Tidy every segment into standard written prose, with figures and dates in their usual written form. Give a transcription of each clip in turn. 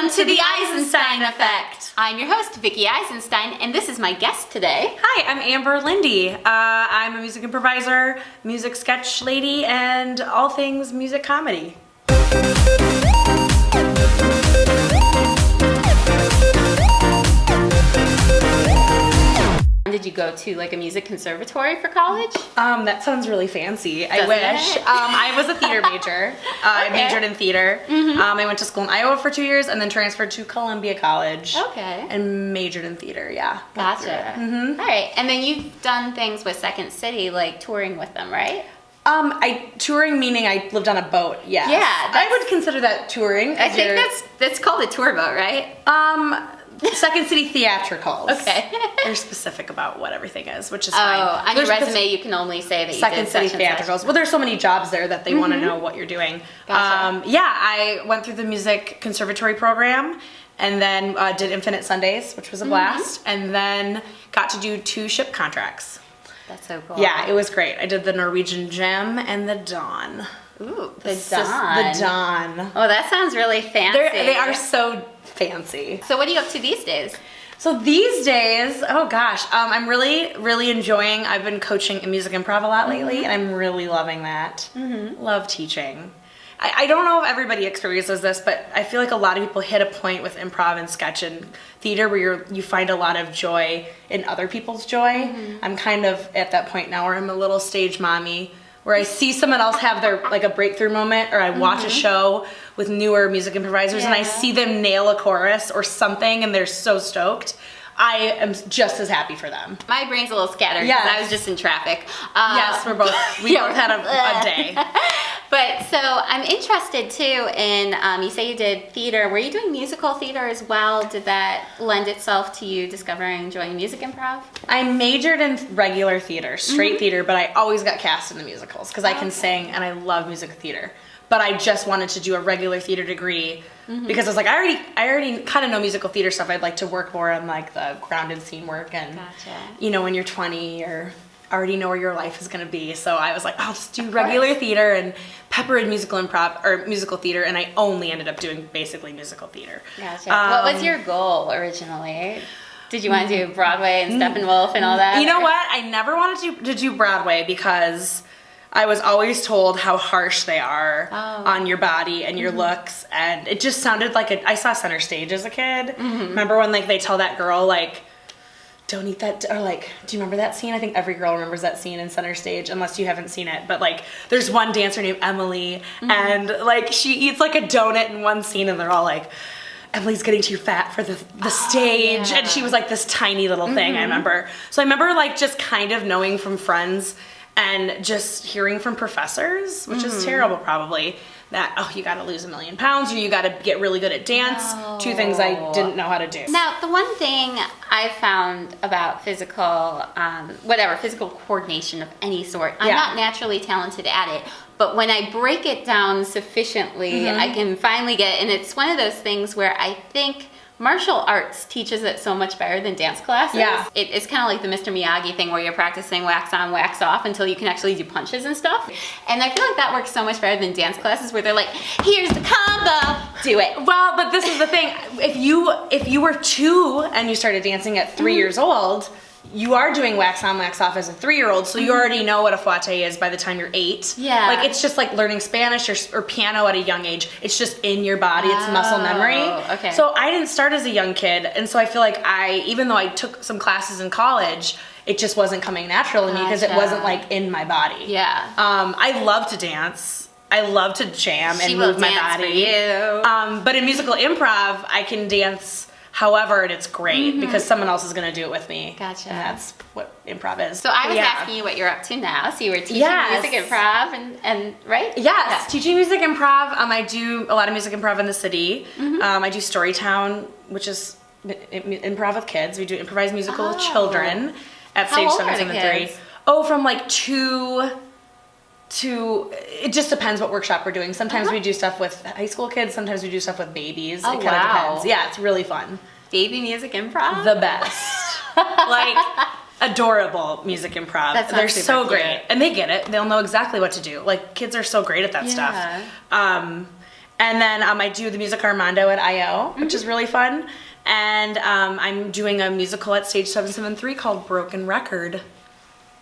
Welcome to the Eisenstein Effect. I'm your host, Vickie Eisenstein, and this is my guest today. Hi, I'm Amber Linde. I'm a music improviser, music sketch lady, and all things music comedy. Did you go to like a music conservatory for college? That sounds really fancy. Doesn't I wish. it? I was a theater major. I majored in theater. I went to school in Iowa for 2 years and then transferred to Columbia College. Okay. And majored in theater, yeah. Gotcha. All right, and then you've done things with Second City, like touring with them, right? Touring meaning I lived on a boat, yes. Yeah. I would consider that touring. I think that's called a tour boat, right? Second City Theatricals. Okay. They're specific about what everything is, which is Oh, fine. on your resume you can only say that you Second did City such and such. Theatricals. Well, there's so many jobs there that they want to know what you're doing. Gotcha. Yeah, I went through the music conservatory program and then did Infinite Sundays, which was a blast, and then got to do 2 ship contracts. That's so cool. Yeah, it was great. I did the Norwegian Gem and the Dawn. Ooh, the The Dawn. Oh, that sounds really fancy. They are so fancy. So what are you up to these days? So these days, oh gosh, I'm really enjoying, I've been coaching in music improv a lot lately, and I'm really loving that. Love teaching. I don't know if everybody experiences this, but I feel like a lot of people hit a point with improv and sketch and theater where you find a lot of joy in other people's joy. I'm kind of at that point now where I'm a little stage mommy, where I see someone else have their like a breakthrough moment, or I watch a show with newer music improvisers and I see them nail a chorus or something and they're so stoked. I am just as happy for them. My brain's a little scattered because I was just in traffic. Yes, we both had a day. But so I'm interested too in, you say you did theater. Were you doing musical theater as well? Did that lend itself to you discovering and enjoying music improv? I majored in regular theater, straight theater, but I always got cast in the musicals because I can sing and I love music theater. But I just wanted to do a regular theater degree because I was like, I already kind of know musical theater stuff. I'd like to work more on like the grounded scene work and, you know, when you're 20 or already know where your life is going to be. So I was like, I'll just do regular theater and pepper in musical improv or musical theater. And I only ended up doing basically musical theater. Gotcha. What was your goal originally? Did you want to do Broadway and Steppenwolf and all that? You know what? I never wanted to do Broadway because I was always told how harsh they are on your body and your looks, and it just sounded like I saw Center Stage as a kid. Remember when like they tell that girl like, don't eat that, or like, do you remember that scene? I think every girl remembers that scene in Center Stage, unless you haven't seen it. But like, there's one dancer named Emily, and like she eats like a donut in one scene, and they're all like, Emily's getting too fat for the stage, and she was like this tiny little thing. I remember. So I remember like just kind of knowing from friends and just hearing from professors, which is terrible probably, that, oh, you gotta lose 1 million pounds or you gotta get really good at dance. 2 things I didn't know how to do. Now, the one thing I found about physical coordination of any sort, I'm not naturally talented at it, but when I break it down sufficiently, I can finally get it. And it's one of those things where I think martial arts teaches it so much better than dance classes. Yeah. It's kind of like the Mr. Miyagi thing where you're practicing wax on, wax off until you can actually do punches and stuff. And I feel like that works so much better than dance classes where they're like, here's the combo, do it. Well, but this is the thing. If you were 2 and you started dancing at 3 years old, you are doing wax on, wax off as a 3-year-old, so you already know what a fouette is by the time you're 8. Yeah. Like, it's just like learning Spanish or piano at a young age. It's just in your body. It's muscle memory. Okay. So I didn't start as a young kid, and so I feel like even though I took some classes in college, it just wasn't coming natural to me because it wasn't like in my body. Yeah. I love to dance. I love to jam and move my body. For you. But in musical improv, I can dance however, and it's great because someone else is going to do it with me. Gotcha. And that's what improv is. So I was asking you what you're up to now. So you were teaching music improv and right? Yes, teaching music improv. I do a lot of music improv in the city. I do Storytown, which is improv with kids. We do improvised musical with children at stage 7, 7, and 3. Oh, from like 2 to, it just depends what workshop we're doing. Sometimes we do stuff with high school kids, sometimes we do stuff with babies. It kind of depends. Yeah, it's really fun. Baby music improv? The best. Like, adorable music improv. They're so great. And they get it. They'll know exactly what to do. Like, kids are so great at that stuff. And then I do the music Armando at IO, which is really fun. And I'm doing a musical at Stage 773 called Broken Record.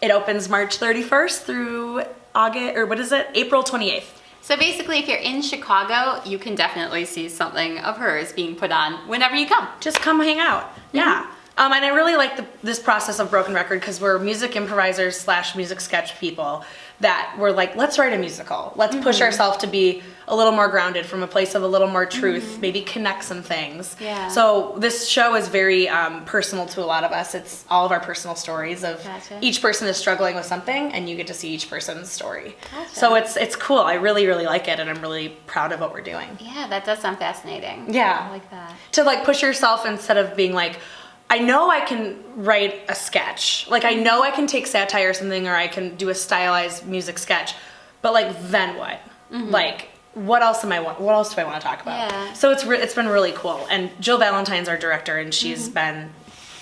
It opens March 31st through April 28th. So basically, if you're in Chicago, you can definitely see something of hers being put on whenever you come. Just come hang out. Yeah. And I really like this process of Broken Record because we're music improvisers / music sketch people that we're like, let's write a musical. Let's push ourselves to be a little more grounded from a place of a little more truth, maybe connect some things. Yeah. So this show is very personal to a lot of us. It's all of our personal stories of each person is struggling with something, and you get to see each person's story. Gotcha. So it's cool. I really, really like it, and I'm really proud of what we're doing. Yeah, that does sound fascinating. Yeah. I like that. To like push yourself instead of being like, I know I can write a sketch. Like, I know I can take satire or something, or I can do a stylized music sketch, but like, then what? Like, what else do I want to talk about? Yeah. So it's been really cool. And Jill Valentine's our director, and she's been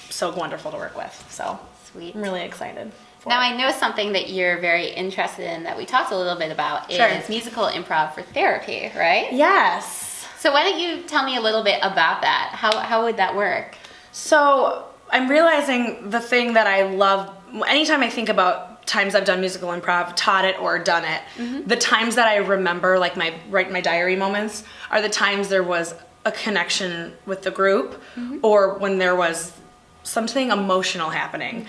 so wonderful to work with. So Sweet. I'm really excited. Now, I know something that you're very interested in that we talked a little bit about is musical improv for therapy, right? Yes. So why don't you tell me a little bit about that? How would that work? So I'm realizing the thing that I love, anytime I think about times I've done musical improv, taught it or done it, the times that I remember, like write my diary moments, are the times there was a connection with the group or when there was something emotional happening.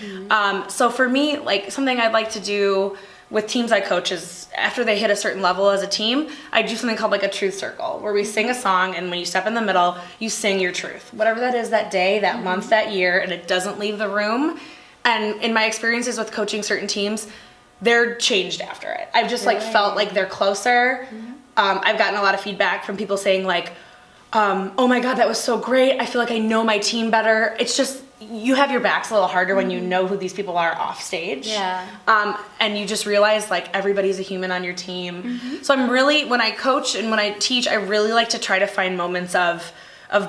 So for me, like something I'd like to do with teams I coach is after they hit a certain level as a team, I do something called like a truth circle where we sing a song, and when you step in the middle, you sing your truth. Whatever that is that day, that month, that year, and it doesn't leave the room. And in my experiences with coaching certain teams, they're changed after it. I've just like felt like they're closer. I've gotten a lot of feedback from people saying like, oh my God, that was so great. I feel like I know my team better. It's just, you have your backs a little harder when you know who these people are off stage. Yeah. And you just realize like everybody's a human on your team. So I'm really, when I coach and when I teach, I really like to try to find moments of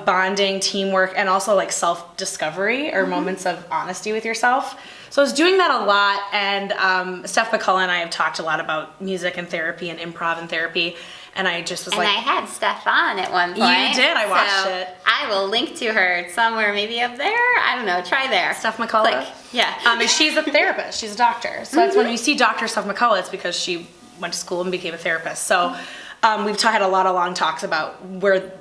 bonding, teamwork, and also like self-discovery or moments of honesty with yourself. So I was doing that a lot, and Steph McCullough and I have talked a lot about music and therapy and improv and therapy. And I just was and like... I had Steph on at one point. You did? I watched it. I will link to her somewhere, maybe up there. I don't know. Try there. Steph McCullough? Yeah. And she's a therapist. She's a doctor. So that's when you see Dr. Steph McCullough, it's because she went to school and became a therapist. So we've had a lot of long talks about where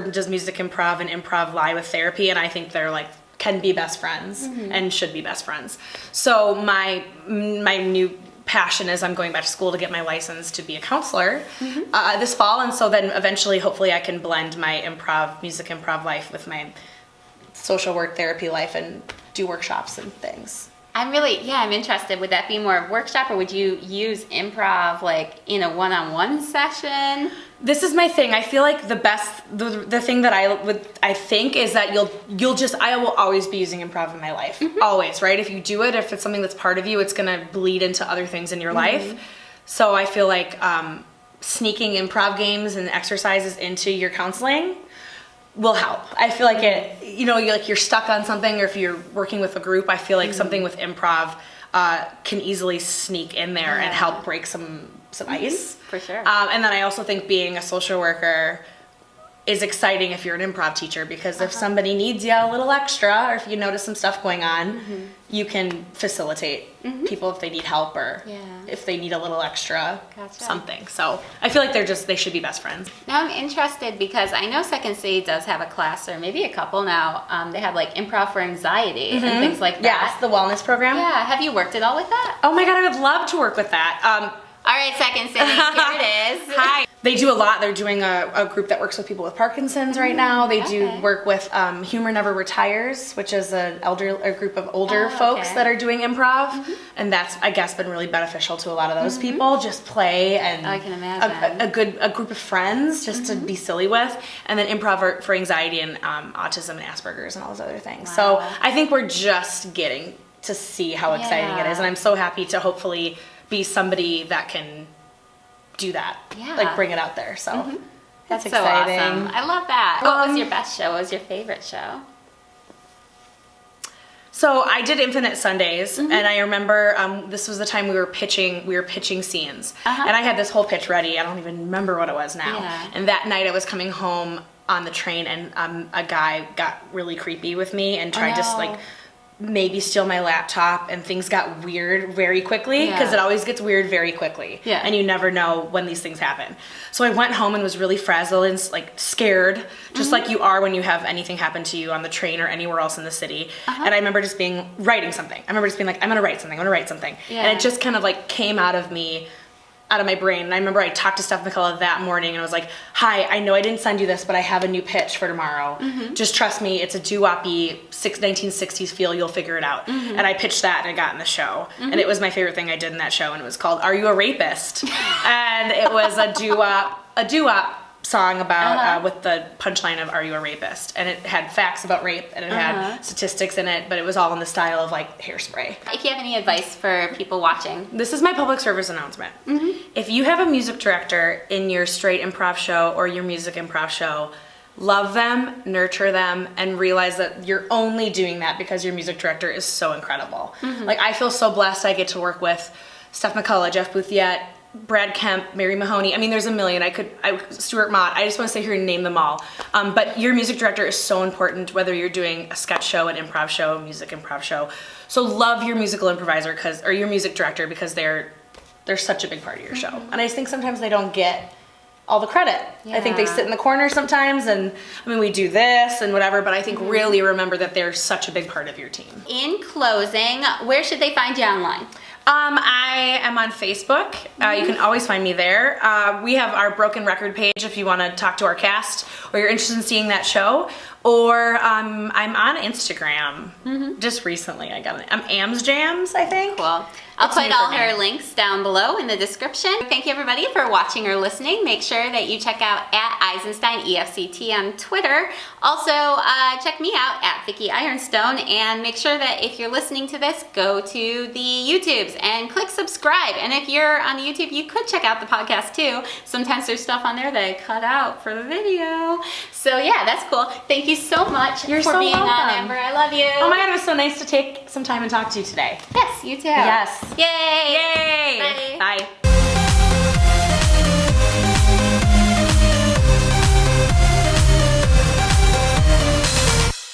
does music improv and improv lie with therapy, and I think they're like can be best friends and should be best friends. So my new passion is I'm going back to school to get my license to be a counselor this fall, and so then eventually hopefully I can blend my music improv life with my social work therapy life and do workshops and things. I'm interested. Would that be more of a workshop, or would you use improv like in a one-on-one session? This is my thing. I feel like the thing that I think is that I will always be using improv in my life. Always, right? If you do it, if it's something that's part of you, it's gonna bleed into other things in your life. So I feel like sneaking improv games and exercises into your counseling will help. I feel like you're stuck on something, or if you're working with a group, I feel like something with improv can easily sneak in there and help break some ice. For sure. And then I also think being a social worker is exciting if you're an improv teacher, because if somebody needs you a little extra, or if you notice some stuff going on, you can facilitate people if they need help, or if they need a little extra something. So I feel like they should be best friends. Now I'm interested because I know Second City does have a class, or maybe a couple now. They have like improv for anxiety and things like that. Yes, the wellness program. Yeah, have you worked at all with that? Oh my God, I would love to work with that. All right, Second City, here it is. Hi. They do a lot. They're doing a group that works with people with Parkinson's right now. They do work with Humor Never Retires, which is a group of older folks that are doing improv. And that's, I guess, been really beneficial to a lot of those people. Just play and I can imagine. a group of friends just to be silly with. And then improv for anxiety and autism and Asperger's and all those other things. Wow. So I think we're just getting to see how exciting it is. And I'm so happy to hopefully be somebody that can do that, like bring it out there. So that's exciting. So awesome. I love that. What was your best show? What was your favorite show? So I did Infinite Sundays, and I remember this was the time we were pitching scenes, and I had this whole pitch ready. I don't even remember what it was now. Yeah. And that night I was coming home on the train, and a guy got really creepy with me and tried to like maybe steal my laptop, and things got weird very quickly because it always gets weird very quickly. Yeah. And you never know when these things happen. So I went home and was really frazzled and like scared, just like you are when you have anything happen to you on the train or anywhere else in the city. And I remember just writing something. I remember just being like, I'm gonna write something. Yeah. And it just kind of like came out of me, out of my brain. And I remember I talked to Steph McCullough that morning and I was like, hi, I know I didn't send you this, but I have a new pitch for tomorrow. Just trust me, it's a doo-wop-y 1960s feel, you'll figure it out. And I pitched that and I got in the show. And it was my favorite thing I did in that show, and it was called Are You a Rapist? And it was a doo-wop song about with the punchline of Are You a Rapist? And it had facts about rape, and it had statistics in it, but it was all in the style of like Hairspray. If you have any advice for people watching. This is my public service announcement. If you have a music director in your straight improv show or your music improv show, love them, nurture them, and realize that you're only doing that because your music director is so incredible. Like, I feel so blessed I get to work with Steph McCullough, Jeff Bouthiet, Brad Kemp, Mary Mahoney. I mean, there's a million. Stuart Mott. I just want to sit here and name them all. But your music director is so important, whether you're doing a sketch show, an improv show, a music improv show. So love your musical improviser or your music director, because they're such a big part of your show. And I just think sometimes they don't get all the credit. I think they sit in the corner sometimes, and I mean, we do this and whatever, but I think really remember that they're such a big part of your team. In closing, where should they find you online? I am on Facebook. You can always find me there. We have our Broken Record page if you want to talk to our cast or you're interested in seeing that show. Or I'm on Instagram. Just recently I got it. I'm AmsJams, I think. Cool. I'll put all her links down below in the description. Thank you everybody for watching or listening. Make sure that you check out @Eisenstein EFCT on Twitter. Also, check me out @Vickie Ironstone, and make sure that if you're listening to this, go to the YouTubes and click subscribe. And if you're on YouTube, you could check out the podcast too. Sometimes there's stuff on there that I cut out for the video. So yeah, that's cool. Thank you so much for being on, Amber. I love you. Oh my God, it was so nice to take some time and talk to you today. Yes, you too. Yes. Yay! Yay! Bye. Bye.